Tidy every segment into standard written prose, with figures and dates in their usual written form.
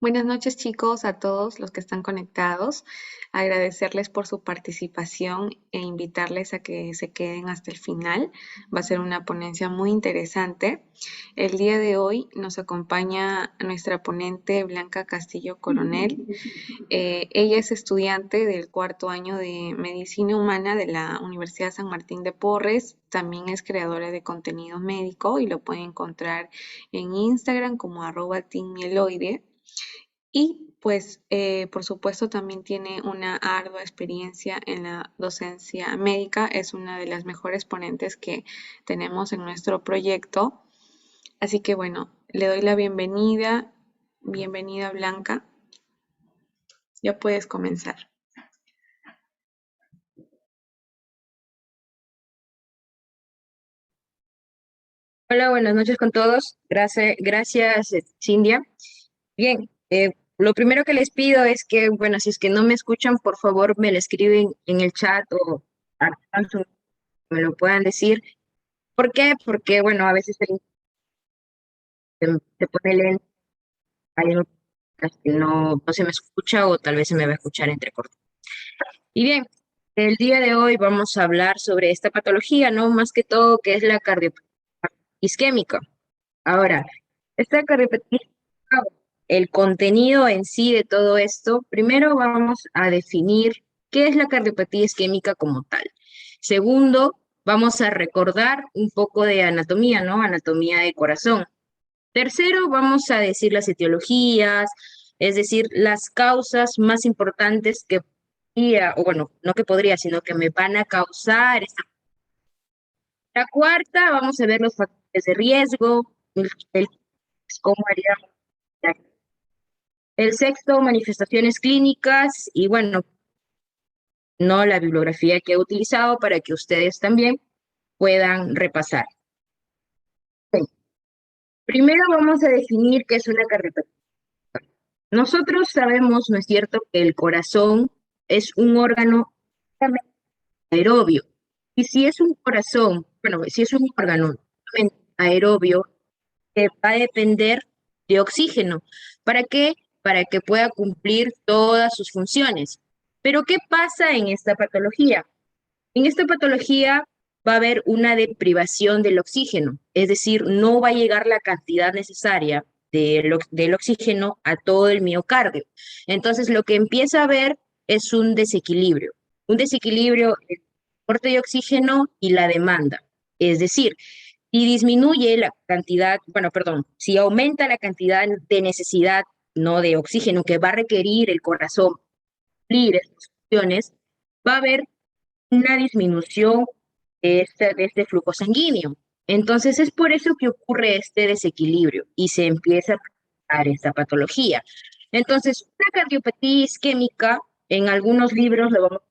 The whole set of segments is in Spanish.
Buenas noches, chicos, a todos los que están conectados. Agradecerles por su participación e invitarles a que se queden hasta el final. Va a ser una ponencia muy interesante. El día de hoy nos acompaña nuestra ponente Blanca Castillo Coronel. Ella es estudiante del cuarto año de Medicina Humana de la Universidad San Martín de Porres. También es creadora de contenido médico y lo pueden encontrar en Instagram como @teammieloide. Y pues, por supuesto, también tiene una ardua experiencia en la docencia médica. Es una de las mejores ponentes que tenemos en nuestro proyecto. Así que bueno, le doy la bienvenida. Bienvenida, Blanca. Ya puedes comenzar. Hola, buenas noches con todos. Gracias, Cindia. Bien, lo primero que les pido es que, bueno, si es que no me escuchan, por favor me lo escriben en el chat o me lo puedan decir. ¿Por qué? Porque, bueno, a veces se pone lento, hay un- que no se me escucha o tal vez se me va a escuchar entrecortado. Y bien, el día de hoy vamos a hablar sobre esta patología, ¿no? Más que todo, que es la cardiopatía isquémica. Ahora, esta cardiopatía, el contenido en sí de todo esto, primero vamos a definir qué es la cardiopatía isquémica como tal. Segundo, vamos a recordar un poco de anatomía, ¿no? Anatomía del corazón. Tercero, vamos a decir las etiologías, es decir, las causas más importantes que podría, o bueno, no que podría, sino que me van a causar esta. La cuarta, vamos a ver los factores de riesgo, el cómo haríamos. El sexto, manifestaciones clínicas y bueno, no la bibliografía que he utilizado para que ustedes también puedan repasar. Ok. Primero vamos a definir qué es una cardiopatía. Nosotros sabemos, ¿no es cierto?, que el corazón es un órgano aerobio. Y si es un corazón, bueno, si es un órgano aerobio, va a depender de oxígeno. ¿Para qué? Para que pueda cumplir todas sus funciones. Pero ¿qué pasa en esta patología? En esta patología va a haber una deprivación del oxígeno, es decir, no va a llegar la cantidad necesaria del oxígeno a todo el miocardio. Entonces, lo que empieza a haber es un desequilibrio entre el aporte de oxígeno y la demanda. Es decir, si disminuye la cantidad, bueno, perdón, si aumenta la cantidad de necesidad, no de oxígeno que va a requerir el corazón cumplir estas funciones, va a haber una disminución de este flujo sanguíneo. Entonces es por eso que ocurre este desequilibrio y se empieza a presentar esta patología. Entonces, una cardiopatía isquémica, en algunos libros lo vamos a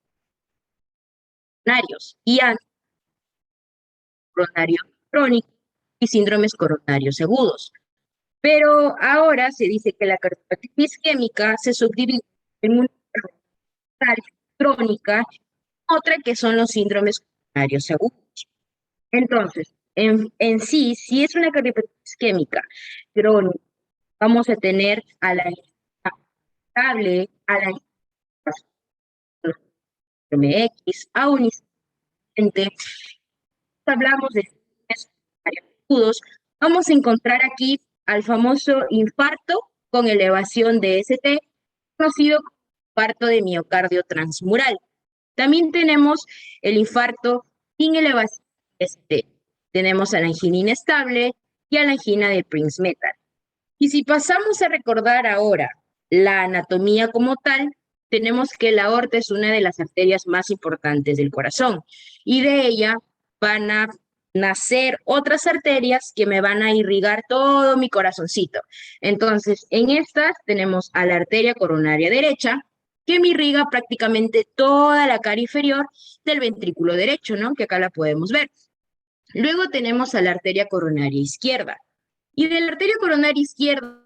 coronarios y coronarios crónicos y síndromes coronarios agudos. Pero ahora se dice que la cardiopatía isquémica se subdivide en una cardiopatía crónica, otra que son los síndromes coronarios agudos. Entonces, en sí, si es una cardiopatía isquémica crónica, vamos a tener a la estable, a la MX, a un incidente. Hablamos de agudos, vamos a encontrar aquí al famoso infarto con elevación de ST, conocido como infarto de miocardio transmural. También tenemos el infarto sin elevación de ST. Tenemos a la angina inestable y a la angina de Prince-Metal. Y si pasamos a recordar ahora la anatomía como tal, tenemos que la aorta es una de las arterias más importantes del corazón y de ella van a nacer otras arterias que me van a irrigar todo mi corazoncito. Entonces, en estas tenemos a la arteria coronaria derecha, que me irriga prácticamente toda la cara inferior del ventrículo derecho, ¿no? Que acá la podemos ver. Luego tenemos a la arteria coronaria izquierda. Y de la arteria coronaria izquierda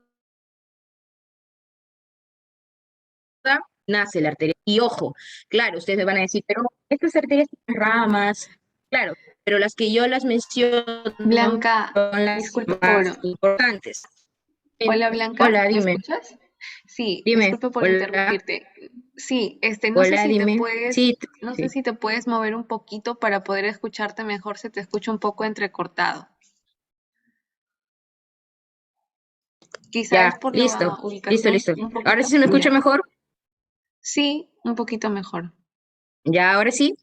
nace la arteria. Y ojo, claro, ustedes me van a decir, pero estas arterias tienen ramas, claro, pero las que yo las menciono Blanca, son las disculpa más por... importantes. Hola, Blanca, Hola, ¿me dime. escuchas? Sí, Dime, disculpe por hola, interrumpirte. Sí, no sé hola, si te dime. puedes, Sí, no sé sí, si te puedes mover un poquito para poder escucharte mejor, se te escucha un poco entrecortado. Quizá es ya, por la listo, listo, ubicación, listo. un Ahora poquito. sí se me escucha Ya. mejor. Sí, un poquito mejor. Ya, ahora sí,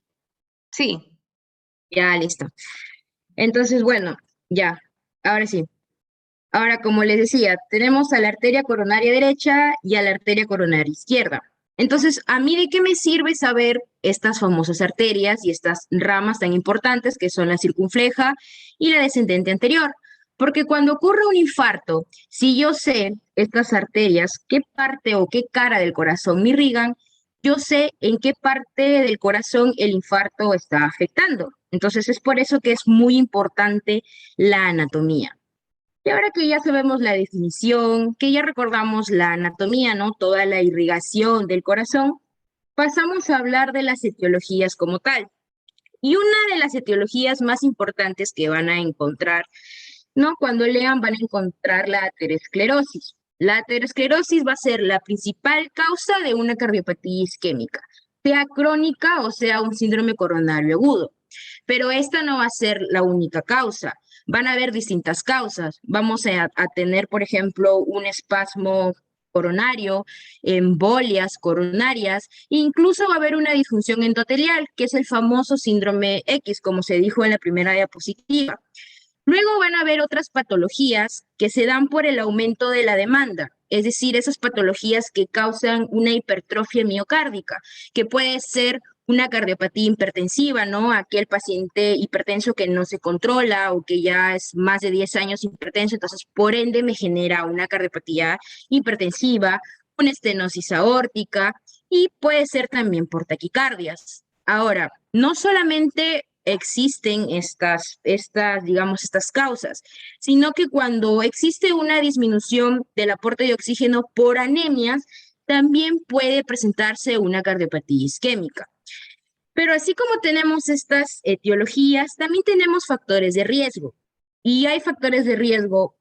Sí, ya, listo. Entonces, bueno, ya, ahora sí. Ahora, como les decía, tenemos a la arteria coronaria derecha y a la arteria coronaria izquierda. Entonces, ¿a mí de qué me sirve saber estas famosas arterias y estas ramas tan importantes que son la circunfleja y la descendente anterior? Porque cuando ocurre un infarto, si yo sé estas arterias, qué parte o qué cara del corazón me irrigan, yo sé en qué parte del corazón el infarto está afectando. Entonces, es por eso que es muy importante la anatomía. Y ahora que ya sabemos la definición, que ya recordamos la anatomía, ¿no? Toda la irrigación del corazón, pasamos a hablar de las etiologías como tal. Y una de las etiologías más importantes que van a encontrar, ¿no? Cuando lean van a encontrar la aterosclerosis. La aterosclerosis va a ser la principal causa de una cardiopatía isquémica, sea crónica o sea un síndrome coronario agudo. Pero esta no va a ser la única causa. Van a haber distintas causas. Vamos a tener, por ejemplo, un espasmo coronario, embolias coronarias, e incluso va a haber una disfunción endotelial, que es el famoso síndrome X, como se dijo en la primera diapositiva. Luego van a haber otras patologías que se dan por el aumento de la demanda, es decir, esas patologías que causan una hipertrofia miocárdica, que puede ser una cardiopatía hipertensiva, ¿no? Aquel paciente hipertenso que no se controla o que ya es más de 10 años hipertenso, entonces por ende me genera una cardiopatía hipertensiva, una estenosis aórtica y puede ser también por taquicardias. Ahora, no solamente existen digamos, estas causas, sino que cuando existe una disminución del aporte de oxígeno por anemias, también puede presentarse una cardiopatía isquémica. Pero así como tenemos estas etiologías, también tenemos factores de riesgo. Y hay factores de riesgo,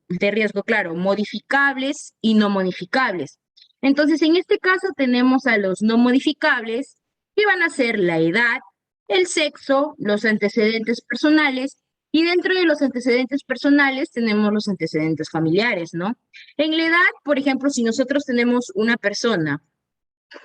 claro, modificables y no modificables. Entonces, en este caso tenemos a los no modificables, que van a ser la edad, el sexo, los antecedentes personales, y dentro de los antecedentes personales tenemos los antecedentes familiares, ¿no? En la edad, por ejemplo, si nosotros tenemos una persona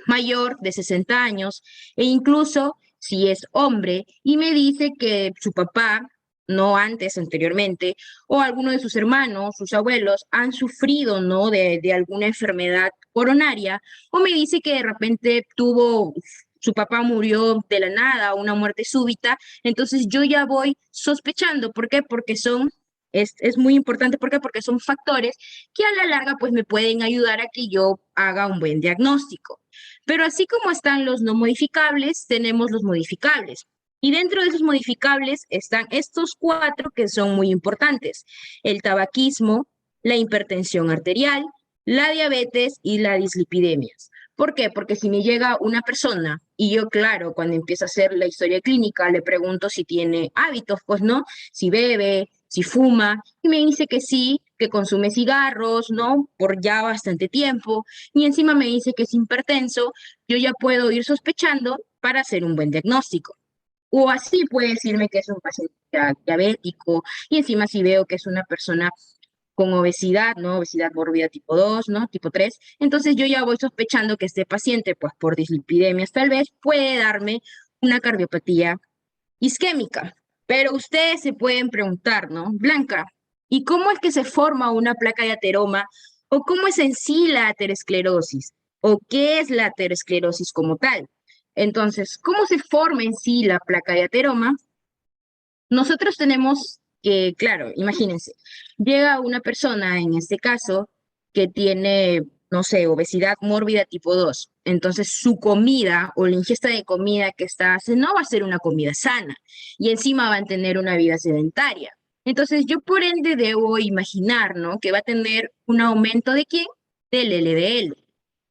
mayor de 60 años e incluso si es hombre y me dice que su papá, no antes, anteriormente, o alguno de sus hermanos, sus abuelos, han sufrido, ¿no? De alguna enfermedad coronaria, o me dice que de repente su papá murió de la nada, una muerte súbita, entonces yo ya voy sospechando. ¿Por qué? Porque es muy importante. ¿Por qué? Porque son factores que a la larga pues me pueden ayudar a que yo haga un buen diagnóstico. Pero así como están los no modificables, tenemos los modificables. Y dentro de esos modificables están estos cuatro que son muy importantes: el tabaquismo, la hipertensión arterial, la diabetes y la dislipidemias. ¿Por qué? Porque si me llega una persona y yo, claro, cuando empiezo a hacer la historia clínica, le pregunto si tiene hábitos, pues no, si bebe, si fuma, y me dice que sí, que consume cigarros, ¿no? Por ya bastante tiempo, y encima me dice que es hipertenso, yo ya puedo ir sospechando para hacer un buen diagnóstico. O así puede decirme que es un paciente diabético y encima si veo que es una persona con obesidad, ¿no? Obesidad mórbida tipo 2, ¿no? Tipo 3. Entonces yo ya voy sospechando que este paciente, pues por dislipidemias tal vez, puede darme una cardiopatía isquémica. Pero ustedes se pueden preguntar, ¿no? Blanca, ¿y cómo es que se forma una placa de ateroma? ¿O cómo es en sí la aterosclerosis? ¿O qué es la aterosclerosis como tal? Entonces, ¿cómo se forma en sí la placa de ateroma? Nosotros tenemos que, claro, imagínense, llega una persona, en este caso, que tiene, no sé, obesidad mórbida tipo 2. Entonces su comida o la ingesta de comida que está haciendo no va a ser una comida sana y encima va a tener una vida sedentaria. Entonces yo por ende debo imaginar, ¿no? Que va a tener un aumento de ¿quién? Del LDL.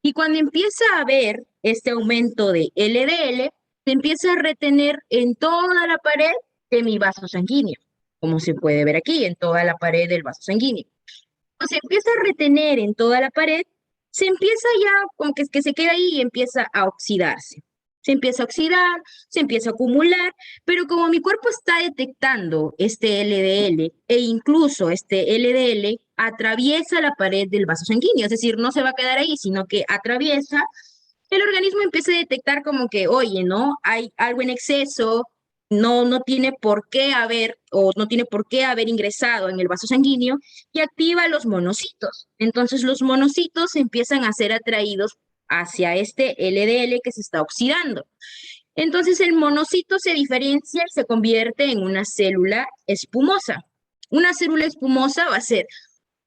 Y cuando empieza a haber este aumento de LDL, se empieza a retener en toda la pared de mi vaso sanguíneo, como se puede ver aquí en toda la pared del vaso sanguíneo. Se empieza a retener en toda la pared. se empieza ya como que se queda ahí y empieza a oxidarse. Se empieza a oxidar, se empieza a acumular, pero como mi cuerpo está detectando este LDL e incluso este LDL atraviesa la pared del vaso sanguíneo, es decir, no se va a quedar ahí, sino que atraviesa, el organismo empieza a detectar como que, oye, ¿no? Hay algo en exceso, no tiene por qué haber o no tiene por qué haber ingresado en el vaso sanguíneo y activa los monocitos. Entonces los monocitos empiezan a ser atraídos hacia este LDL que se está oxidando. Entonces el monocito se diferencia y se convierte en una célula espumosa. Una célula espumosa va a ser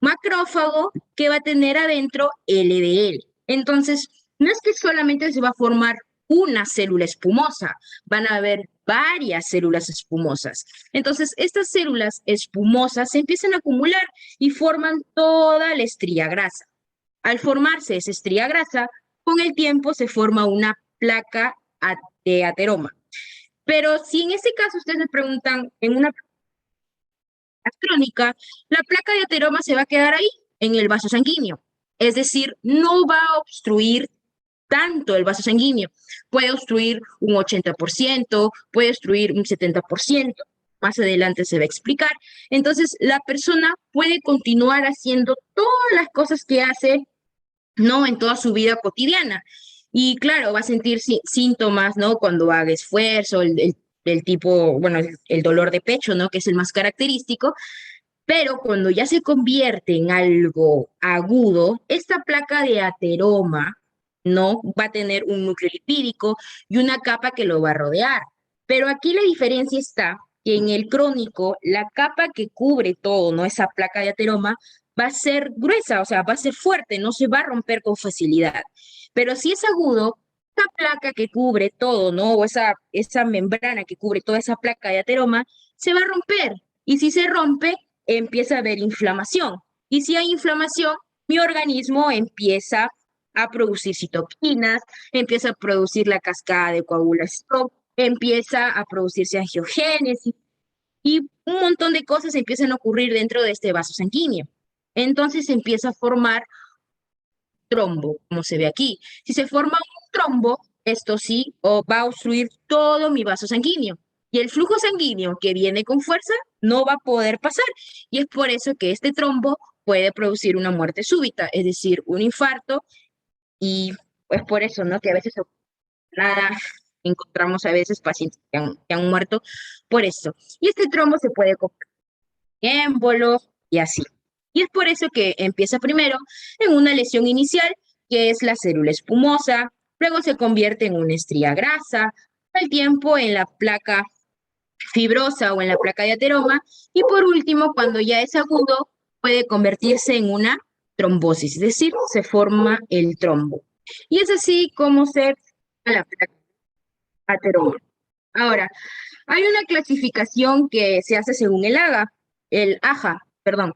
macrófago que va a tener adentro LDL. Entonces, no es que solamente se va a formar una célula espumosa, van a haber varias células espumosas. Entonces, estas células espumosas se empiezan a acumular y forman toda la estría grasa. Al formarse esa estría grasa, con el tiempo se forma una placa de ateroma. Pero si en este caso ustedes me preguntan, en una crónica, la placa de ateroma se va a quedar ahí, en el vaso sanguíneo. Es decir, no va a obstruir tanto el vaso sanguíneo. Puede obstruir un 80%, puede obstruir un 70%. Más adelante se va a explicar. Entonces, la persona puede continuar haciendo todas las cosas que hace, ¿no? En toda su vida cotidiana. Y claro, va a sentir síntomas, ¿no? Cuando haga esfuerzo, el tipo, bueno, el dolor de pecho, ¿no? Que es el más característico, pero cuando ya se convierte en algo agudo, esta placa de ateroma, ¿no? Va a tener un núcleo lipídico y una capa que lo va a rodear. Pero aquí la diferencia está que en el crónico, la capa que cubre todo, ¿no? Esa placa de ateroma va a ser gruesa, o sea, va a ser fuerte, no se va a romper con facilidad. Pero si es agudo, esa placa que cubre todo, ¿no? O esa membrana que cubre toda esa placa de ateroma, se va a romper. Y si se rompe, empieza a haber inflamación. Y si hay inflamación, mi organismo empieza a producir citoquinas, empieza a producir la cascada de coagulación, empieza a producirse angiogénesis y un montón de cosas empiezan a ocurrir dentro de este vaso sanguíneo. Entonces se empieza a formar trombo, como se ve aquí. Si se forma un trombo, esto sí va a obstruir todo mi vaso sanguíneo. Y el flujo sanguíneo que viene con fuerza no va a poder pasar. Y es por eso que este trombo puede producir una muerte súbita, es decir, un infarto. Y es por eso, ¿no? Que a veces nada, encontramos a veces pacientes que han muerto por eso. Y este trombo se puede convertir en émbolo y así. Y es por eso que empieza primero en una lesión inicial, que es la célula espumosa, luego se convierte en una estría grasa, al tiempo en la placa fibrosa o en la placa de ateroma, y por último, cuando ya es agudo, puede convertirse en una trombosis, es decir, se forma el trombo. Y es así como se forma la placa de ateroma. Ahora, hay una clasificación que se hace según el AJA, perdón.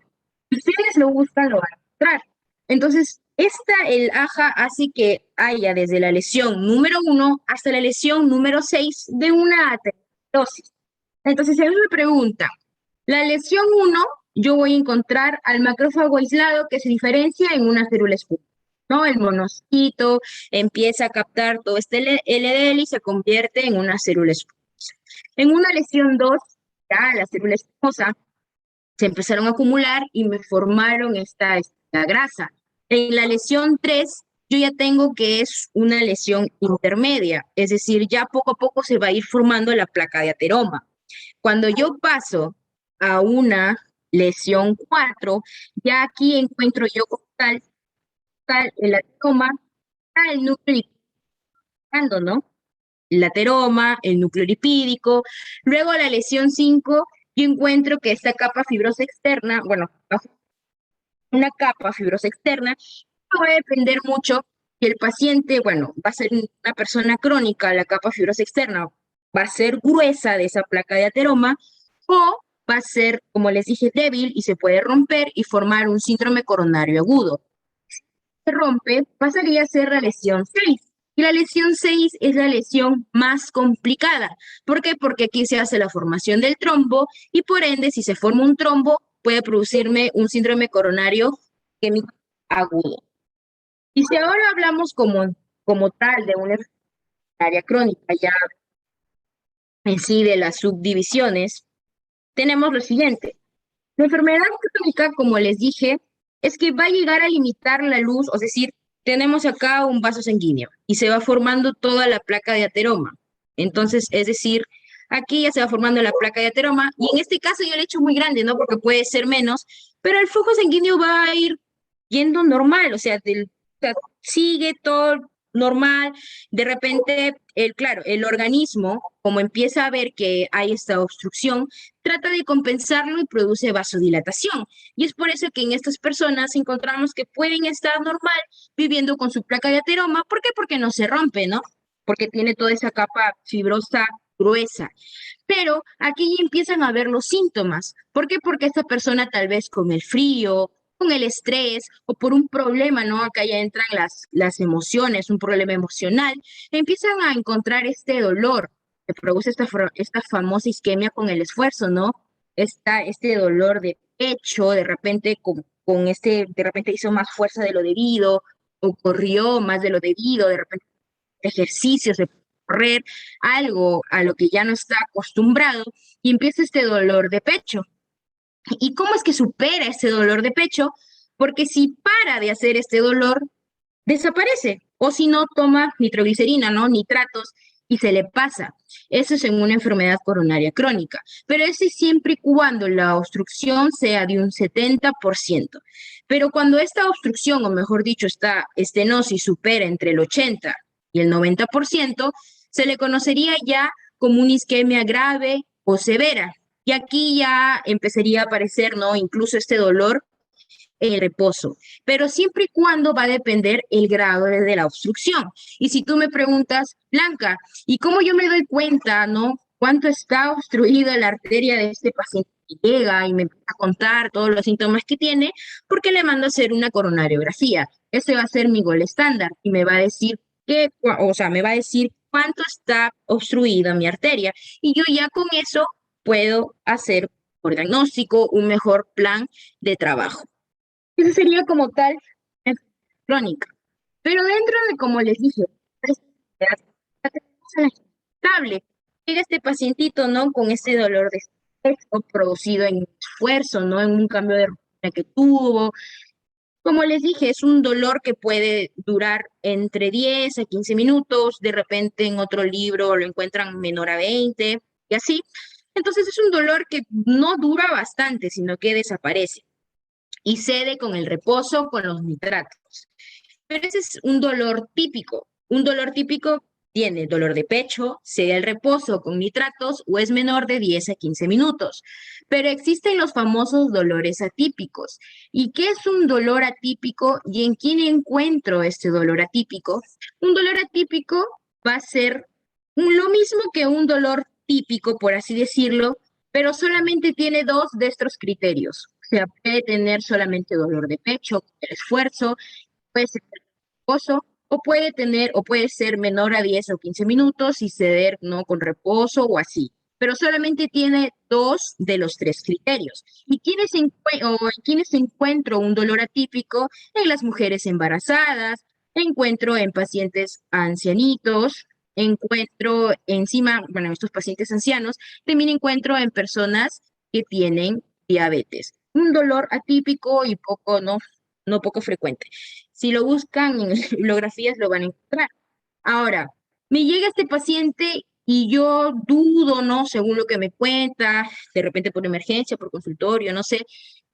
Si ustedes lo buscan, lo van a encontrar. Entonces, el AJA hace que haya desde la lesión número 1 hasta la lesión número 6 de una aterosclerosis. Entonces, si a mí me preguntan, la lesión 1, yo voy a encontrar al macrófago aislado que se diferencia en una célula espumosa, ¿no? El monocito empieza a captar todo este LDL y se convierte en una célula espumosa. En una lesión 2, ya la célula espumosa se empezaron a acumular y me formaron esta grasa. En la lesión 3, yo ya tengo que es una lesión intermedia, es decir, ya poco a poco se va a ir formando la placa de ateroma. Cuando yo paso a una lesión 4, ya aquí encuentro yo como tal el ateroma, el núcleo lipídico, ¿no? El ateroma, el núcleo lipídico. Luego la lesión 5, yo encuentro que esta capa fibrosa externa, bueno, una capa fibrosa externa, va a depender mucho si el paciente, bueno, va a ser una persona crónica, la capa fibrosa externa va a ser gruesa de esa placa de ateroma o va a ser, como les dije, débil y se puede romper y formar un síndrome coronario agudo. Si se rompe, pasaría a ser la lesión 6. Y la lesión 6 es la lesión más complicada. ¿Por qué? Porque aquí se hace la formación del trombo y por ende, si se forma un trombo, puede producirme un síndrome coronario isquémico agudo. Y si ahora hablamos como tal de una área crónica, ya en sí de las subdivisiones, tenemos lo siguiente. La enfermedad crónica, como les dije, es que va a llegar a limitar la luz, es decir, tenemos acá un vaso sanguíneo y se va formando toda la placa de ateroma. Entonces, es decir, aquí ya se va formando la placa de ateroma y en este caso yo le he hecho muy grande, ¿no? Porque puede ser menos, pero el flujo sanguíneo va a ir yendo normal, o sea, sigue todo normal. De repente, claro, el organismo, como empieza a ver que hay esta obstrucción, trata de compensarlo y produce vasodilatación. Y es por eso que en estas personas encontramos que pueden estar normal viviendo con su placa de ateroma. ¿Por qué? Porque no se rompe, ¿no? Porque tiene toda esa capa fibrosa gruesa. Pero aquí ya empiezan a ver los síntomas. ¿Por qué? Porque esta persona tal vez con el frío, con el estrés o por un problema, ¿no? Acá ya entran las emociones, un problema emocional, empiezan a encontrar este dolor que produce esta famosa isquemia con el esfuerzo, ¿no? Este dolor de pecho, de repente de repente hizo más fuerza de lo debido, o corrió más de lo debido, de repente ejercicios de correr, algo a lo que ya no está acostumbrado, y empieza este dolor de pecho. ¿Y cómo es que supera este dolor de pecho? Porque si para de hacer este dolor, desaparece. O si no, toma nitroglicerina, ¿no? Nitratos y se le pasa. Eso es en una enfermedad coronaria crónica. Pero eso es siempre y cuando la obstrucción sea de un 70%. Pero cuando esta obstrucción, o mejor dicho, esta estenosis supera entre el 80 y el 90%, se le conocería ya como una isquemia grave o severa. Y aquí ya empezaría a aparecer, ¿no? Incluso este dolor en el reposo, pero siempre y cuando va a depender el grado de la obstrucción. Y si tú me preguntas, Blanca, ¿y cómo yo me doy cuenta, no? ¿Cuánto está obstruida la arteria de este paciente que llega y me empieza a contar todos los síntomas que tiene? Porque le mando a hacer una coronariografía. Ese va a ser mi gol estándar y me va a decir me va a decir cuánto está obstruida mi arteria. Y yo ya con eso puedo hacer por diagnóstico un mejor plan de trabajo. Esa sería como tal enfermedad crónica. Pero dentro de, como les dije, esta enfermedad, tenemos a la estable. Llega este pacientito, ¿no? Con este dolor de pecho producido en esfuerzo, ¿no? En un cambio de rutina que tuvo. Como les dije, es un dolor que puede durar entre 10 a 15 minutos. De repente en otro libro lo encuentran menor a 20 y así. Entonces es un dolor que no dura bastante, sino que desaparece y cede con el reposo, con los nitratos. Pero ese es un dolor típico. Un dolor típico tiene dolor de pecho, cede al reposo con nitratos o es menor de 10 a 15 minutos. Pero existen los famosos dolores atípicos. ¿Y qué es un dolor atípico y en quién encuentro este dolor atípico? Un dolor atípico va a ser lo mismo que un dolor típico, por así decirlo, pero solamente tiene dos de estos criterios. O sea, puede tener solamente dolor de pecho, el esfuerzo, puede ser reposo, o puede tener, o puede ser menor a 10 o 15 minutos y ceder, ¿no? Con reposo o así. Pero solamente tiene dos de los tres criterios. ¿Y quiénes encuentro un dolor atípico? En las mujeres embarazadas, encuentro en pacientes ancianitos, encuentro encima, bueno, en estos pacientes ancianos, también encuentro en personas que tienen diabetes. Un dolor atípico y poco, no poco frecuente. Si lo buscan en bibliografías lo van a encontrar. Ahora, me llega este paciente y yo dudo, ¿no? Según lo que me cuenta, de repente por emergencia, por consultorio, no sé,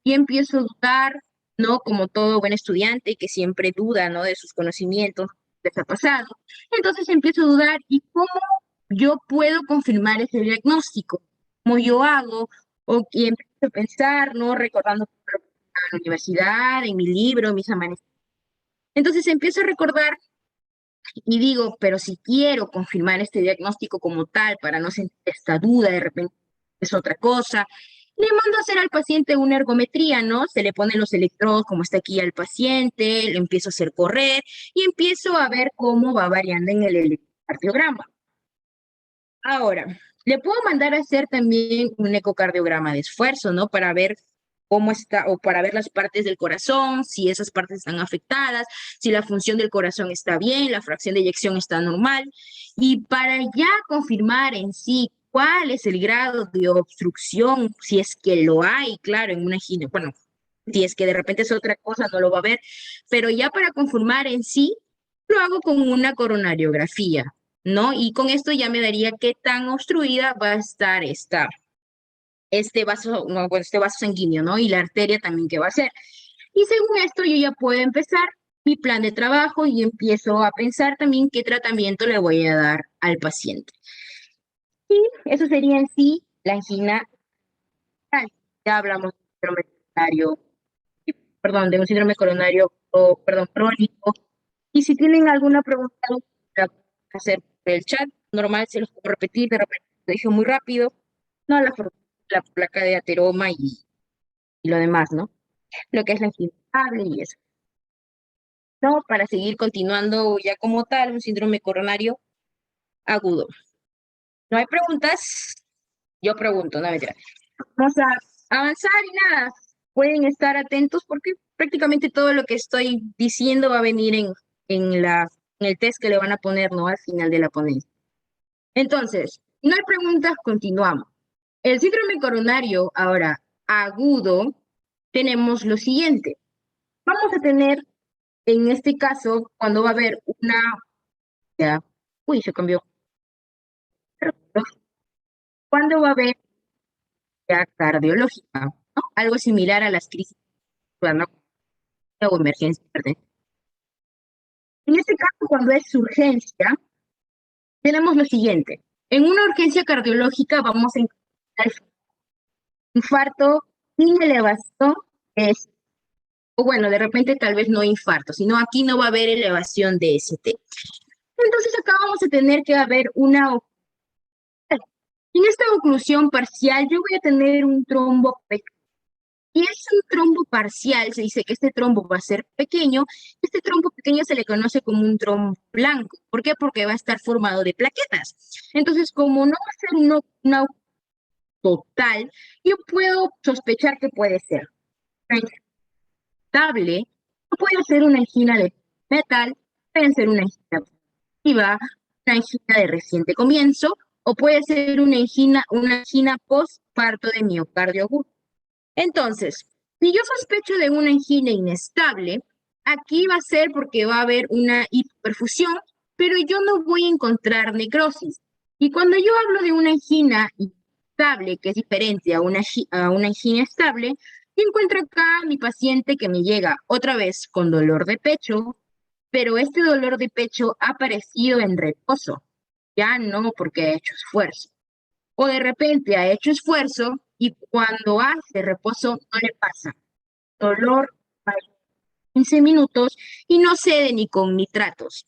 y empiezo a dudar, ¿no? Como todo buen estudiante que siempre duda, ¿no? De sus conocimientos, les ha pasado. Entonces empiezo a dudar, ¿y cómo yo puedo confirmar ese diagnóstico? ¿Cómo yo hago? Y empiezo a pensar, ¿no? Recordando la universidad, en mi libro, mis amaneceres. Entonces empiezo a recordar y digo, pero si quiero confirmar este diagnóstico como tal para no sentir esta duda, de repente es otra cosa, le mando a hacer al paciente una ergometría, ¿no? Se le ponen los electrodos como está aquí al paciente, lo empiezo a hacer correr y empiezo a ver cómo va variando en el electrocardiograma. Ahora, le puedo mandar a hacer también un ecocardiograma de esfuerzo, ¿no? Para ver cómo está, o para ver las partes del corazón, si esas partes están afectadas, si la función del corazón está bien, la fracción de eyección está normal, y para ya confirmar en sí cuál es el grado de obstrucción, si es que lo hay, claro, en una bueno, si es que de repente es otra cosa, no lo va a ver, pero ya para confirmar en sí, lo hago con una coronariografía, ¿no? Y con esto ya me daría qué tan obstruida va a estar este vaso, no, bueno, este vaso sanguíneo, ¿no? Y la arteria también qué va a ser. Y según esto, yo ya puedo empezar mi plan de trabajo y empiezo a pensar también qué tratamiento le voy a dar al paciente. Y eso sería en sí la angina. Ya hablamos de un síndrome coronario, perdón, de un síndrome coronario, perdón, crónico. Y si tienen alguna pregunta, la pueden hacer por el chat. Normal, se los puedo repetir, de repente lo dije muy rápido. No, la placa de ateroma y lo demás, ¿no? Lo que es la angina estable y eso. No, para seguir continuando ya como tal, un síndrome coronario agudo. ¿No hay preguntas? Yo pregunto, no mentira. Vamos a avanzar y nada, pueden estar atentos porque prácticamente todo lo que estoy diciendo va a venir en el test que le van a poner, ¿no? Al final de la ponencia. Entonces, no hay preguntas, continuamos. El síndrome coronario, ahora agudo, tenemos lo siguiente. Vamos a tener, en este caso, cuando va a haber una... Ya, uy, se cambió. Cuando va a haber ya cardiológica, ¿no? Algo similar a las crisis, ¿no? O emergencia. En este caso, cuando es urgencia, tenemos lo siguiente. En una urgencia cardiológica vamos a encontrar infarto sin elevación, o bueno, de repente tal vez no infarto, sino aquí no va a haber elevación de ST. Entonces acá vamos a tener que haber una... En esta oclusión parcial yo voy a tener un trombo pequeño. Y es un trombo parcial, se dice que este trombo va a ser pequeño. Este trombo pequeño se le conoce como un trombo blanco. ¿Por qué? Porque va a estar formado de plaquetas. Entonces, como no va a ser una total, yo puedo sospechar que puede ser una angina estable, o puede ser una angina de metal, puede ser una angina activa, una angina de reciente comienzo, o puede ser una angina postparto de miocardio agudo. Entonces, si yo sospecho de una angina inestable, aquí va a ser porque va a haber una hipoperfusión, pero yo no voy a encontrar necrosis. Y cuando yo hablo de una angina estable, que es diferente a una angina estable, yo encuentro acá a mi paciente que me llega otra vez con dolor de pecho, pero este dolor de pecho ha aparecido en reposo, ya no porque ha hecho esfuerzo. O de repente ha hecho esfuerzo y cuando hace reposo no le pasa dolor a 15 minutos y no cede ni con nitratos.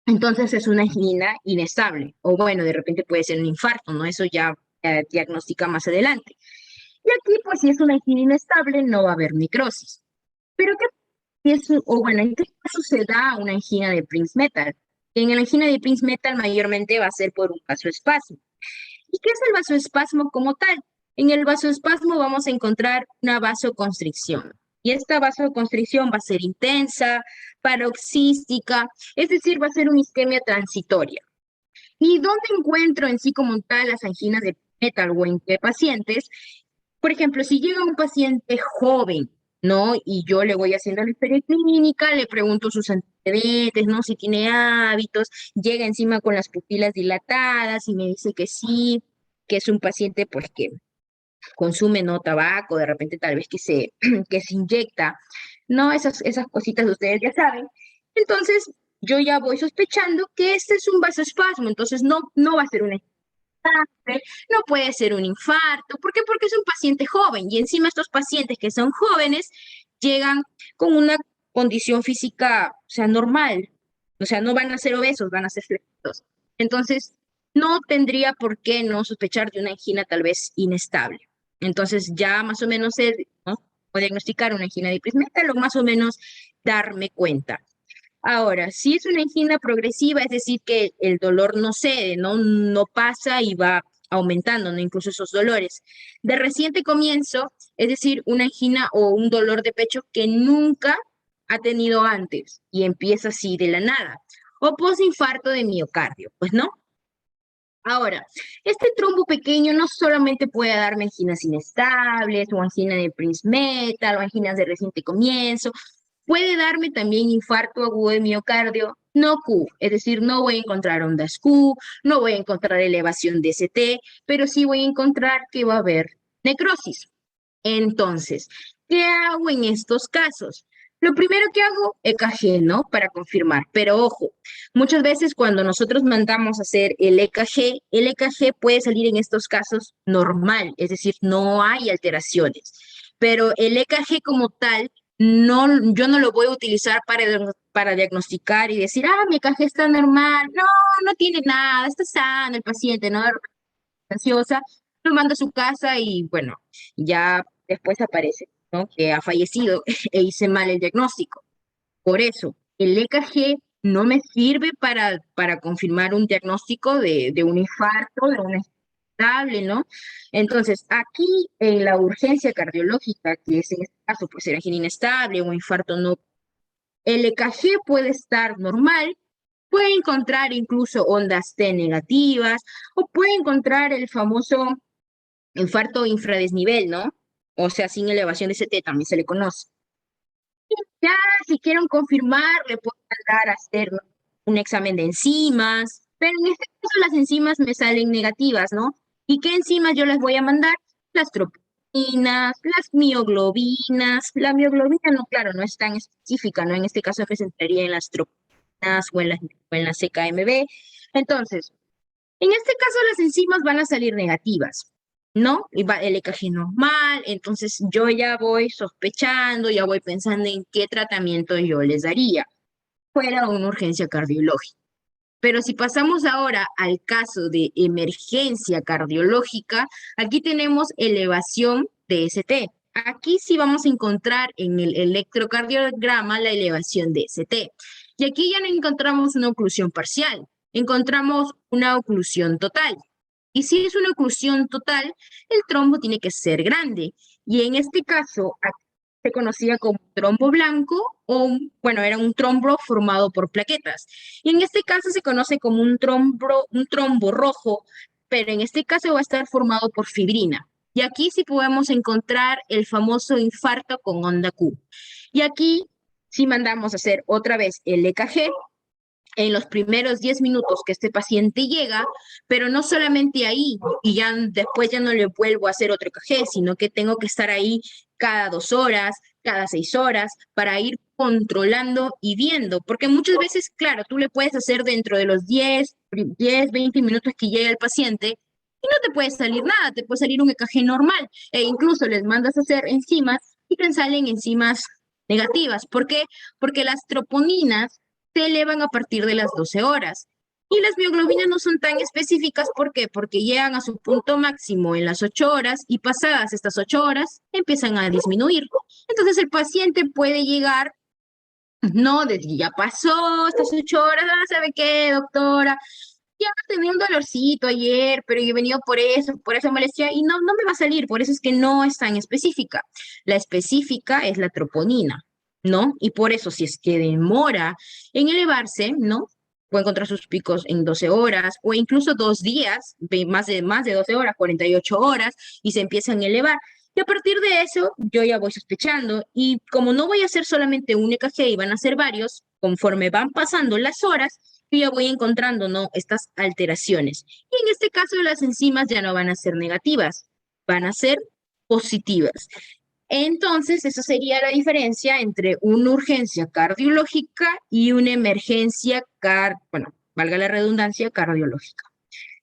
Entonces es una angina inestable. O bueno, de repente puede ser un infarto, ¿no? Eso ya diagnostica más adelante. Y aquí, pues si es una angina inestable, no va a haber necrosis. Pero ¿qué o bueno, ¿en qué caso se da una angina de Prince-Metal? En la angina de Prince-Metal mayormente va a ser por un vasoespasmo. ¿Y qué es el vasoespasmo como tal? En el vasoespasmo vamos a encontrar una vasoconstricción. Y esta vasoconstricción va a ser intensa, paroxística, es decir, va a ser una isquemia transitoria. ¿Y dónde encuentro en sí como tal las anginas de metal o en qué pacientes? Por ejemplo, si llega un paciente joven, ¿no? Y yo le voy haciendo la historia clínica, le pregunto sus antecedentes, ¿no? Si tiene hábitos, llega encima con las pupilas dilatadas y me dice que sí, que es un paciente pues que consume no tabaco, de repente tal vez que se inyecta, ¿no? Esas cositas ustedes ya saben. Entonces, yo ya voy sospechando que este es un vasoespasmo, entonces no va a ser un no puede ser un infarto. ¿Por qué? Porque es un paciente joven y encima estos pacientes que son jóvenes llegan con una condición física, o sea, normal. O sea, no van a ser obesos, van a ser flexibles. Entonces, no tendría por qué no sospechar de una angina tal vez inestable. Entonces, ya más o menos sé, ¿no? O diagnosticar una angina de Prince-Metal o más o menos darme cuenta. Ahora, si es una angina progresiva, es decir, que el dolor no cede, no pasa y va aumentando, ¿no? Incluso esos dolores. De reciente comienzo, es decir, una angina o un dolor de pecho que nunca ha tenido antes y empieza así de la nada. O posinfarto de miocardio, pues no. Ahora, este trombo pequeño no solamente puede darme anginas inestables o angina de Prinzmetal o anginas de reciente comienzo, puede darme también infarto agudo de miocardio no Q, es decir, no voy a encontrar ondas Q, no voy a encontrar elevación de ST, pero sí voy a encontrar que va a haber necrosis. Entonces, ¿qué hago en estos casos? Lo primero que hago, EKG, ¿no? Para confirmar. Pero ojo, muchas veces cuando nosotros mandamos a hacer el EKG puede salir en estos casos normal, es decir, no hay alteraciones. Pero el EKG como tal, no, yo no lo voy a utilizar para diagnosticar y decir, mi EKG está normal. No, no tiene nada, está sano el paciente, ¿no? Ansiosa, lo mando a su casa y bueno, ya después aparece, ¿no? Que ha fallecido e hice mal el diagnóstico. Por eso, el EKG no me sirve para confirmar un diagnóstico de un infarto, de un estable, ¿no? Entonces, aquí en la urgencia cardiológica, que es en este caso, pues era angina inestable o infarto no, el EKG puede estar normal, puede encontrar incluso ondas T negativas o puede encontrar el famoso infarto infradesnivel, ¿no? O sea, sin elevación de CT también se le conoce. Ya, si quieren confirmar, le puedo mandar a hacer, ¿no? Un examen de enzimas, pero en este caso las enzimas me salen negativas, ¿no? ¿Y qué enzimas yo les voy a mandar? Las troponinas, las mioglobinas. La mioglobina, no, claro, no es tan específica, ¿no? En este caso se centraría en las troponinas o en las CKMB. Entonces, en este caso, las enzimas van a salir negativas, ¿no? Y va el EKG normal, entonces yo ya voy sospechando, ya voy pensando en qué tratamiento yo les daría. Fuera una urgencia cardiológica. Pero si pasamos ahora al caso de emergencia cardiológica, aquí tenemos elevación de ST. Aquí sí vamos a encontrar en el electrocardiograma la elevación de ST. Y aquí ya no encontramos una oclusión parcial, encontramos una oclusión total. Y si es una oclusión total, el trombo tiene que ser grande. Y en este caso, se conocía como trombo blanco o, bueno, era un trombo formado por plaquetas. Y en este caso se conoce como un trombo rojo, pero en este caso va a estar formado por fibrina. Y aquí sí podemos encontrar el famoso infarto con onda Q. Y aquí sí mandamos a hacer otra vez el EKG en los primeros 10 minutos que este paciente llega, pero no solamente ahí, y ya después ya no le vuelvo a hacer otro EKG, sino que tengo que estar ahí cada 2 horas, cada 6 horas, para ir controlando y viendo, porque muchas veces, claro, tú le puedes hacer dentro de los 20 minutos que llega el paciente, y no te puede salir nada, te puede salir un EKG normal, e incluso les mandas a hacer enzimas y te salen enzimas negativas. ¿Por qué? Porque las troponinas se elevan a partir de las 12 horas. Y las mioglobinas no son tan específicas, ¿por qué? Porque llegan a su punto máximo en las 8 horas y pasadas estas 8 horas empiezan a disminuir. Entonces el paciente puede llegar, no, desde ya pasó estas 8 horas, ¿sabe qué, doctora? Ya tenía un dolorcito ayer, pero yo he venido por esa molestia, y no, no me va a salir, por eso es que no es tan específica. La específica es la troponina, ¿no? Y por eso, si es que demora en elevarse, ¿no? Puede encontrar sus picos en 12 horas o incluso 2 días, más de 12 horas, 48 horas, y se empiezan a elevar. Y a partir de eso, yo ya voy sospechando. Y como no voy a hacer solamente un EKG y van a ser varios, conforme van pasando las horas, yo ya voy encontrando, ¿no? Estas alteraciones. Y en este caso, las enzimas ya no van a ser negativas, van a ser positivas. Entonces, esa sería la diferencia entre una urgencia cardiológica y una emergencia, bueno, valga la redundancia, cardiológica.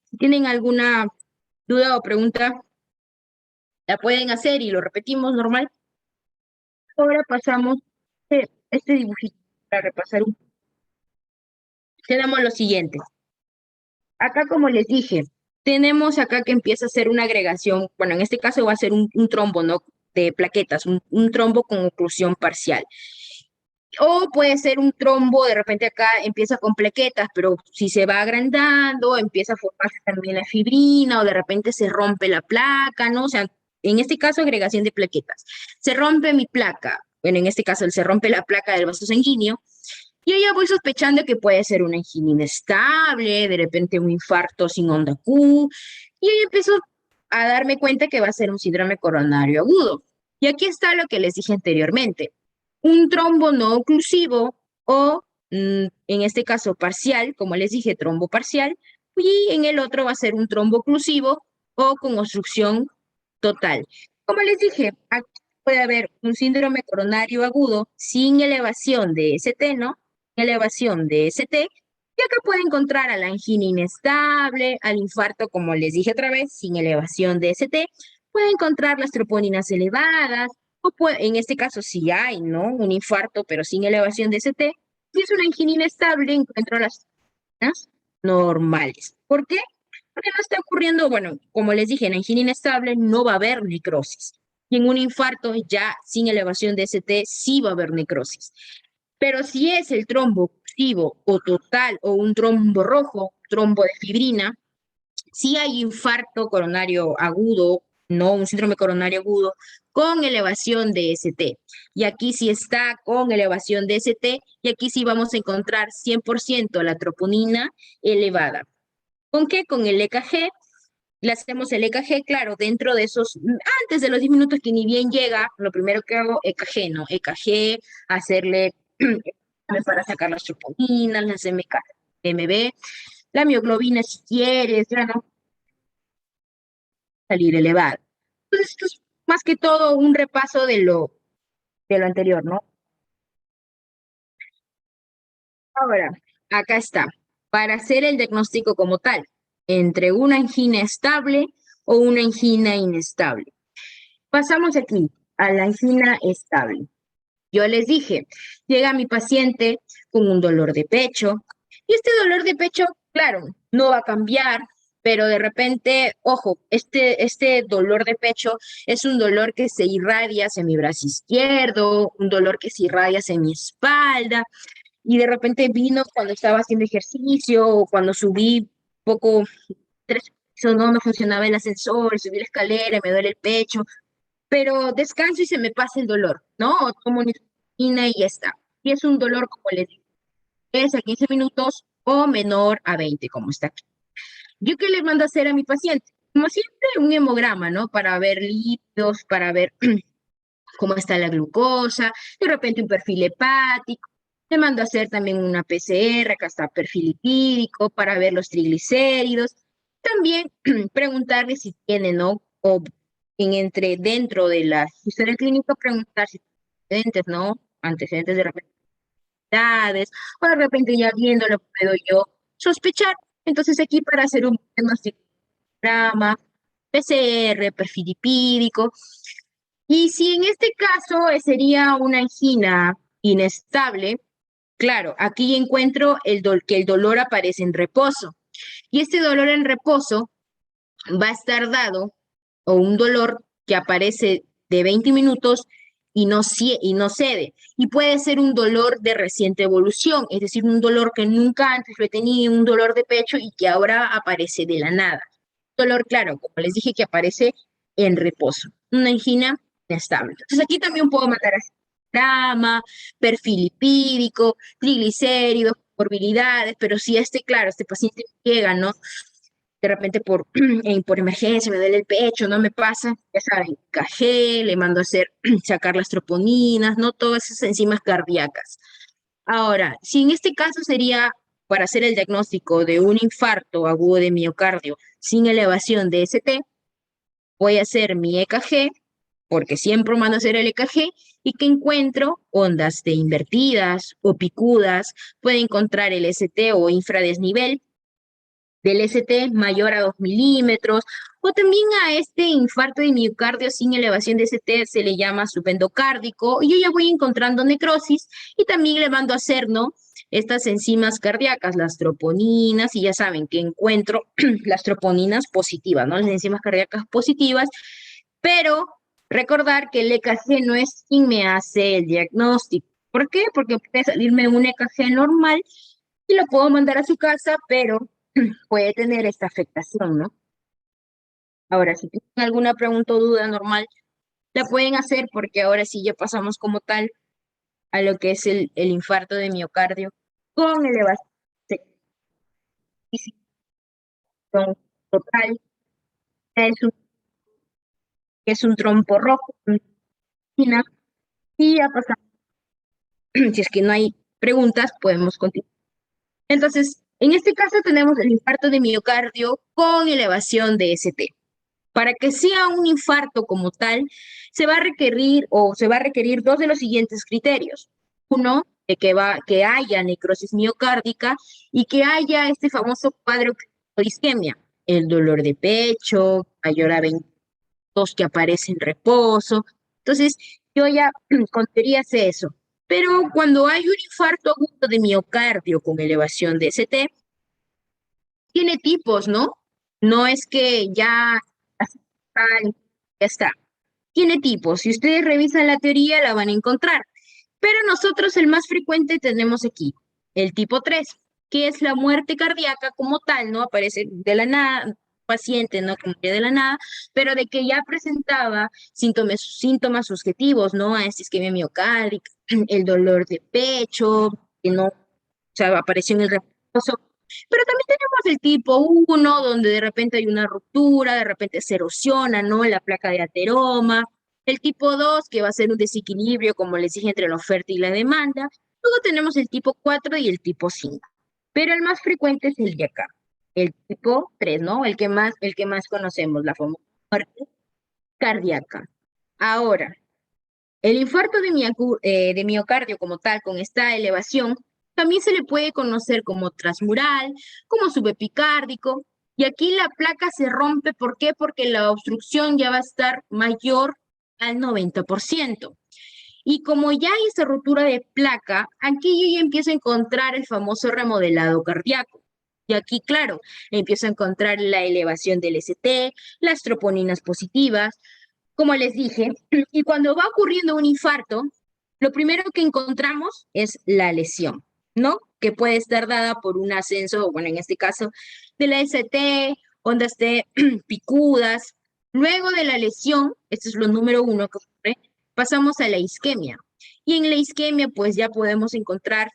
Si tienen alguna duda o pregunta, la pueden hacer y lo repetimos normal. Ahora pasamos este dibujito para repasar un poco. Tenemos lo siguiente. Acá, como les dije, tenemos acá que empieza a ser una agregación, bueno, en este caso va a ser un trombo, ¿no? De plaquetas, un trombo con oclusión parcial. O puede ser un trombo, de repente acá empieza con plaquetas, pero si se va agrandando, empieza a formarse también la fibrina, o de repente se rompe la placa, ¿no? O sea, en este caso, agregación de plaquetas. Se rompe mi placa, bueno, en este caso se rompe la placa del vaso sanguíneo, y yo ya voy sospechando que puede ser una angina inestable, de repente un infarto sin onda Q, y ahí empiezo a darme cuenta que va a ser un síndrome coronario agudo. Y aquí está lo que les dije anteriormente. Un trombo no oclusivo o, en este caso, parcial, como les dije, trombo parcial, y en el otro va a ser un trombo oclusivo o con obstrucción total. Como les dije, aquí puede haber un síndrome coronario agudo sin elevación de ST, ¿no? Elevación de ST, y acá puede encontrar a la angina inestable, al infarto, como les dije otra vez, sin elevación de ST, puede encontrar las troponinas elevadas, o puede, en este caso sí hay, ¿no? Un infarto, pero sin elevación de ST, si es una angina inestable, encuentro las troponinas normales. ¿Por qué? Porque no está ocurriendo, bueno, como les dije, en angina inestable no va a haber necrosis. Y en un infarto ya sin elevación de ST sí va a haber necrosis. Pero si es el trombo oclusivo o total o un trombo rojo, trombo de fibrina, si hay infarto coronario agudo, no un síndrome coronario agudo, con elevación de ST. Y aquí sí está con elevación de ST, y aquí sí vamos a encontrar 100% la troponina elevada. ¿Con qué? Con el EKG. Le hacemos el EKG, claro, dentro de esos, antes de los 10 minutos que ni bien llega, lo primero que hago, EKG, ¿no? EKG, hacerle para sacar las troponinas, las MB, la mioglobina si quieres, ya no salir elevada. Entonces, esto es más que todo un repaso de lo anterior, ¿no? Ahora, acá está, para hacer el diagnóstico como tal, entre una angina estable o una angina inestable. Pasamos aquí a la angina estable. Yo les dije, llega mi paciente con un dolor de pecho y este dolor de pecho, claro, no va a cambiar, pero de repente, ojo, este dolor de pecho es un dolor que se irradia hacia mi brazo izquierdo, un dolor que se irradia hacia mi espalda y de repente vino cuando estaba haciendo ejercicio o cuando subí poco, 3 pisos, no me funcionaba el ascensor, subí la escalera, me duele el pecho, pero descanso y se me pasa el dolor, ¿no? O tomo nitrosamina y ya está. Y es un dolor, como les digo, es a 15 minutos o menor a 20, como está aquí. ¿Yo qué le mando a hacer a mi paciente? Como siempre, un hemograma, ¿no? Para ver lípidos, para ver cómo está la glucosa, de repente un perfil hepático. Le mando a hacer también una PCR, acá está perfil lipídico, para ver los triglicéridos. También preguntarle si tiene, ¿no? O dentro de la historia clínica, preguntar si tiene antecedentes, ¿no? Antecedentes de repente, o de repente ya viéndolo puedo yo sospechar. Entonces aquí para hacer un diagnóstico, PCR, perfil lipídico, y si en este caso sería una angina inestable, claro, aquí encuentro que el dolor aparece en reposo. Y este dolor en reposo va a estar dado, o un dolor que aparece de 20 minutos y no cede. Y puede ser un dolor de reciente evolución, es decir, un dolor que nunca antes lo he tenido, un dolor de pecho y que ahora aparece de la nada. Dolor, claro, como les dije, que aparece en reposo. Una angina inestable. Entonces aquí también puedo matar a perfil lipídico, triglicéridos, comorbilidades, pero si claro, este paciente llega, ¿no? De repente por emergencia me duele el pecho, no me pasa, ya saben, cajé, le mando a hacer, sacar las troponinas, ¿no? Todas esas enzimas cardíacas. Ahora, si en este caso sería para hacer el diagnóstico de un infarto agudo de miocardio sin elevación de ST, voy a hacer mi EKG, porque siempre mando a hacer el EKG, y que encuentro ondas de invertidas o picudas, puede encontrar el ST o infradesnivel del ST mayor a 2 milímetros, o también a este infarto de miocardio sin elevación de ST se le llama subendocárdico, y yo ya voy encontrando necrosis, y también le mando a hacer, ¿no? Estas enzimas cardíacas, las troponinas, y ya saben que encuentro las troponinas positivas, ¿no? Las enzimas cardíacas positivas, pero recordar que el EKG no es quien me hace el diagnóstico. ¿Por qué? Porque puede salirme un EKG normal y lo puedo mandar a su casa, pero puede tener esta afectación, ¿no? Ahora, si tienen alguna pregunta o duda normal, la pueden hacer porque ahora sí ya pasamos como tal a lo que es el infarto de miocardio con elevación de oxígeno total, es un, es un trompo rojo, y ya pasamos. Si es que no hay preguntas, podemos continuar. Entonces, en este caso tenemos el infarto de miocardio con elevación de ST. Para que sea un infarto como tal, se va a requerir dos de los siguientes criterios. Uno, de que haya necrosis miocárdica y que haya este famoso cuadro de isquemia, el dolor de pecho, mayor a 22 que aparece en reposo. Entonces, yo ya con teoría sé eso. Pero cuando hay un infarto agudo de miocardio con elevación de ST, tiene tipos, ¿no? No es que ya así tal, ya está. Tiene tipos. Si ustedes revisan la teoría, la van a encontrar. Pero nosotros el más frecuente tenemos aquí, el tipo 3, que es la muerte cardíaca como tal, ¿no? Aparece de la nada, paciente, ¿no? Como que de la nada, pero de que ya presentaba síntomas subjetivos, ¿no? A esta isquemia miocárdica, el dolor de pecho, que no, o sea, apareció en el reposo. Pero también tenemos el tipo 1, donde de repente hay una ruptura, de repente se erosiona, ¿no? La placa de ateroma. El tipo 2, que va a ser un desequilibrio, como les dije, entre la oferta y la demanda. Luego tenemos el tipo 4 y el tipo 5. Pero el más frecuente es el de acá. El tipo 3, ¿no? El que más conocemos, la famosa muerte cardíaca. Ahora, el infarto de miocardio como tal, con esta elevación, también se le puede conocer como transmural, como subepicárdico, y aquí la placa se rompe, ¿por qué? Porque la obstrucción ya va a estar mayor al 90%. Y como ya hay esta ruptura de placa, aquí yo ya empiezo a encontrar el famoso remodelado cardíaco. Y aquí, claro, empiezo a encontrar la elevación del ST, las troponinas positivas, como les dije, y cuando va ocurriendo un infarto, lo primero que encontramos es la lesión, ¿no? Que puede estar dada por un ascenso, bueno, en este caso, de la ST, ondas T picudas. Luego de la lesión, esto es lo número uno que ocurre, pasamos a la isquemia. Y en la isquemia, pues ya podemos encontrar,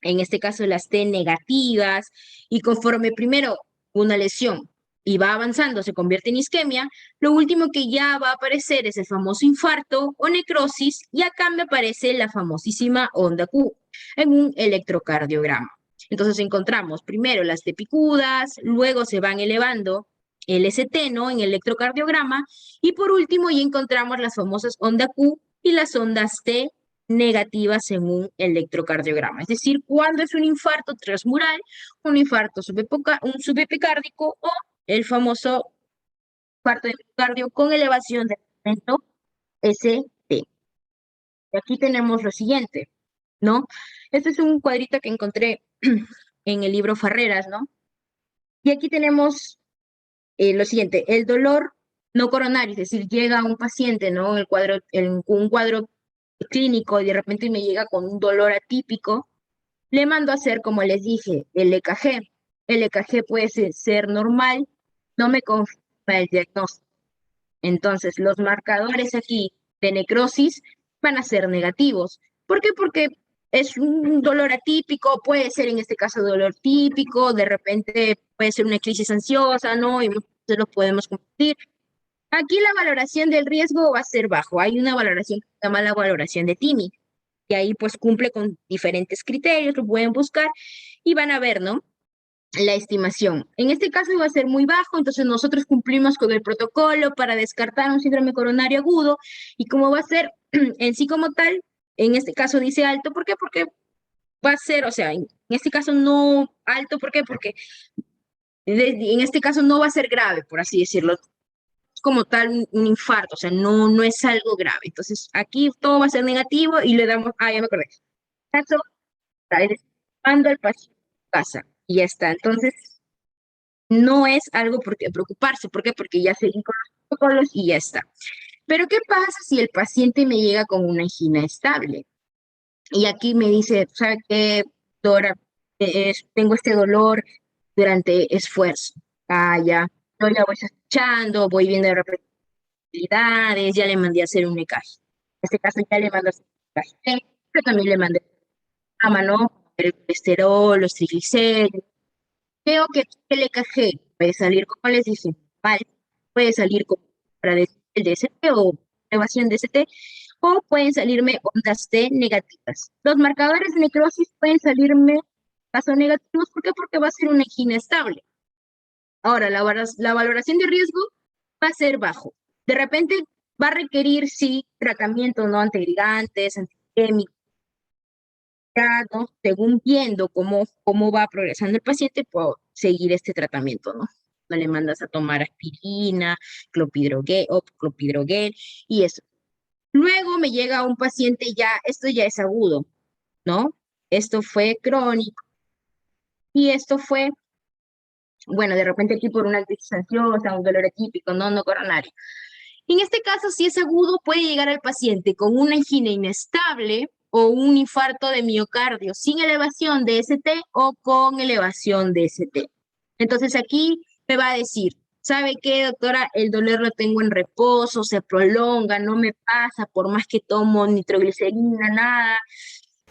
en este caso, las T negativas, y conforme primero una lesión y va avanzando, se convierte en isquemia, lo último que ya va a aparecer es el famoso infarto o necrosis, y acá me aparece la famosísima onda Q en un electrocardiograma. Entonces encontramos primero las T picudas, luego se van elevando el ST, ¿no? En el electrocardiograma, y por último ya encontramos las famosas onda Q y las ondas T negativas en un electrocardiograma. Es decir, cuando es un infarto transmural, un infarto un subepicárdico o el famoso infarto de miocardio con elevación de elemento ST. Y aquí tenemos lo siguiente, ¿no? Este es un cuadrito que encontré en el libro Farreras, ¿no? Y aquí tenemos lo siguiente, el dolor no coronario, es decir, llega un paciente, ¿no? En un cuadro clínico y de repente me llega con un dolor atípico, le mando a hacer, como les dije, el EKG. El EKG puede ser normal, no me confirma el diagnóstico. Entonces, los marcadores aquí de necrosis van a ser negativos. ¿Por qué? Porque es un dolor atípico, puede ser en este caso dolor típico, de repente puede ser una crisis ansiosa, ¿no? Y muchas veces lo podemos confundir. Aquí la valoración del riesgo va a ser bajo. Hay una valoración que se llama la valoración de TIMI, y ahí pues cumple con diferentes criterios, lo pueden buscar y van a ver, ¿no? La estimación. En este caso va a ser muy bajo, entonces nosotros cumplimos con el protocolo para descartar un síndrome coronario agudo, y como va a ser en sí como tal, en este caso dice alto, ¿por qué? Porque va a ser, o sea, en este caso no alto, ¿por qué? Porque en este caso no va a ser grave, por así decirlo, es como tal un infarto, o sea, no es algo grave. Entonces aquí todo va a ser negativo y le damos, ya me acordé, caso, mando al paciente a casa y ya está. Entonces, no es algo por qué preocuparse. ¿Por qué? Porque ya seguí con los protocolos y ya está. Pero ¿qué pasa si el paciente me llega con una angina estable? Y aquí me dice, ¿sabe qué, Dora? Tengo este dolor durante esfuerzo. Ah, ya. Yo ya voy escuchando, voy viendo de repetibilidades, ya le mandé a hacer un EKG. En este caso ya le mando a hacer un EKG, pero también le mandé a mano el colesterol, los triglicéridos. Veo que el EKG puede salir, como les dije, mal, puede salir como para el DST o elevación DST, o pueden salirme ondas T negativas. Los marcadores de necrosis pueden salirme casos negativos. ¿Por qué? Porque va a ser una angina estable. Ahora, la valoración de riesgo va a ser bajo. De repente va a requerir, sí, tratamiento, ¿no? Antiagregantes, antiquímicos, ¿no? Según viendo cómo va progresando el paciente, puedo seguir este tratamiento, ¿no? No le mandas a tomar aspirina, clopidogrel y eso. Luego me llega un paciente ya, esto ya es agudo, ¿no? Esto fue crónico y esto fue, bueno, de repente aquí por una crisis ansiosa, un dolor atípico, ¿no? No coronario. En este caso, si es agudo, puede llegar al paciente con una angina inestable o un infarto de miocardio sin elevación de ST o con elevación de ST. Entonces aquí me va a decir, ¿sabe qué, doctora? El dolor lo tengo en reposo, se prolonga, no me pasa por más que tomo nitroglicerina, nada.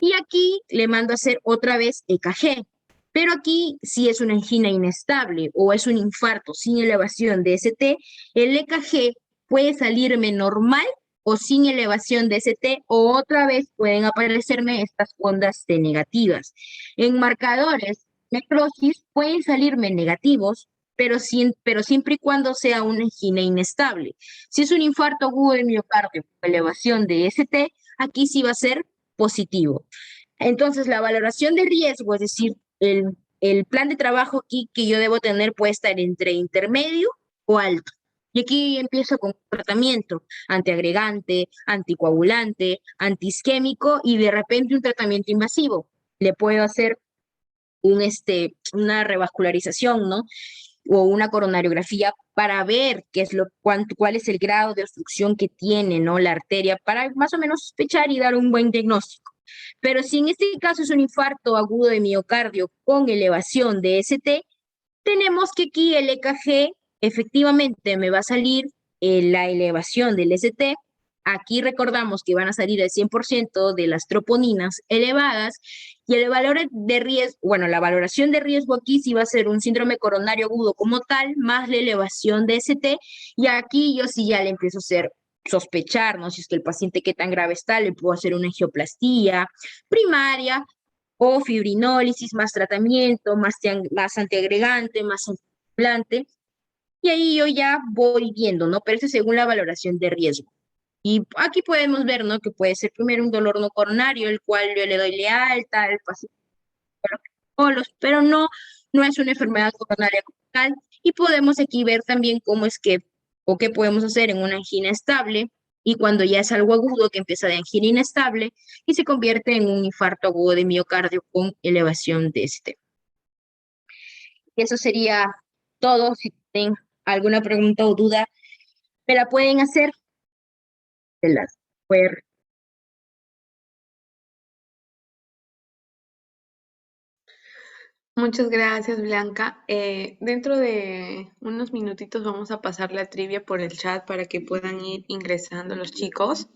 Y aquí le mando a hacer otra vez EKG. Pero aquí, si es una angina inestable o es un infarto sin elevación de ST, el EKG puede salirme normal o sin elevación de ST, o otra vez pueden aparecerme estas ondas T negativas. En marcadores, necrosis pueden salirme negativos, pero siempre y cuando sea una angina inestable. Si es un infarto agudo de miocardio con elevación de ST, aquí sí va a ser positivo. Entonces, la valoración de riesgo, es decir, el plan de trabajo aquí que yo debo tener puede estar entre intermedio o alto. Y aquí empiezo con tratamiento antiagregante, anticoagulante, antiisquémico y de repente un tratamiento invasivo. Le puedo hacer una revascularización, ¿no? O una coronariografía para ver cuál es el grado de obstrucción que tiene, ¿no? La arteria, para más o menos sospechar y dar un buen diagnóstico. Pero si en este caso es un infarto agudo de miocardio con elevación de ST, tenemos que aquí el EKG efectivamente me va a salir la elevación del ST. Aquí recordamos que van a salir el 100% de las troponinas elevadas y el valor de riesgo, bueno, la valoración de riesgo aquí sí va a ser un síndrome coronario agudo como tal, más la elevación de ST, y aquí yo sí ya le empiezo a hacer sospechar, ¿no? Si es que el paciente qué tan grave está, le puedo hacer una angioplastía primaria o fibrinólisis, más tratamiento, más antiagregante, más anticoagulante, y ahí yo ya voy viendo, ¿no? Pero eso según la valoración de riesgo. Y aquí podemos ver, ¿no? Que puede ser primero un dolor no coronario, el cual yo le doy alta al paciente, pero no es una enfermedad coronaria como tal. Y podemos aquí ver también cómo es que, o qué podemos hacer en una angina estable, y cuando ya es algo agudo que empieza de angina inestable y se convierte en un infarto agudo de miocardio con elevación de este. Y eso sería todo. Si tienen alguna pregunta o duda, me la pueden hacer. Se las puede. Muchas gracias, Blanca. Dentro de unos minutitos vamos a pasar la trivia por el chat para que puedan ir ingresando los chicos.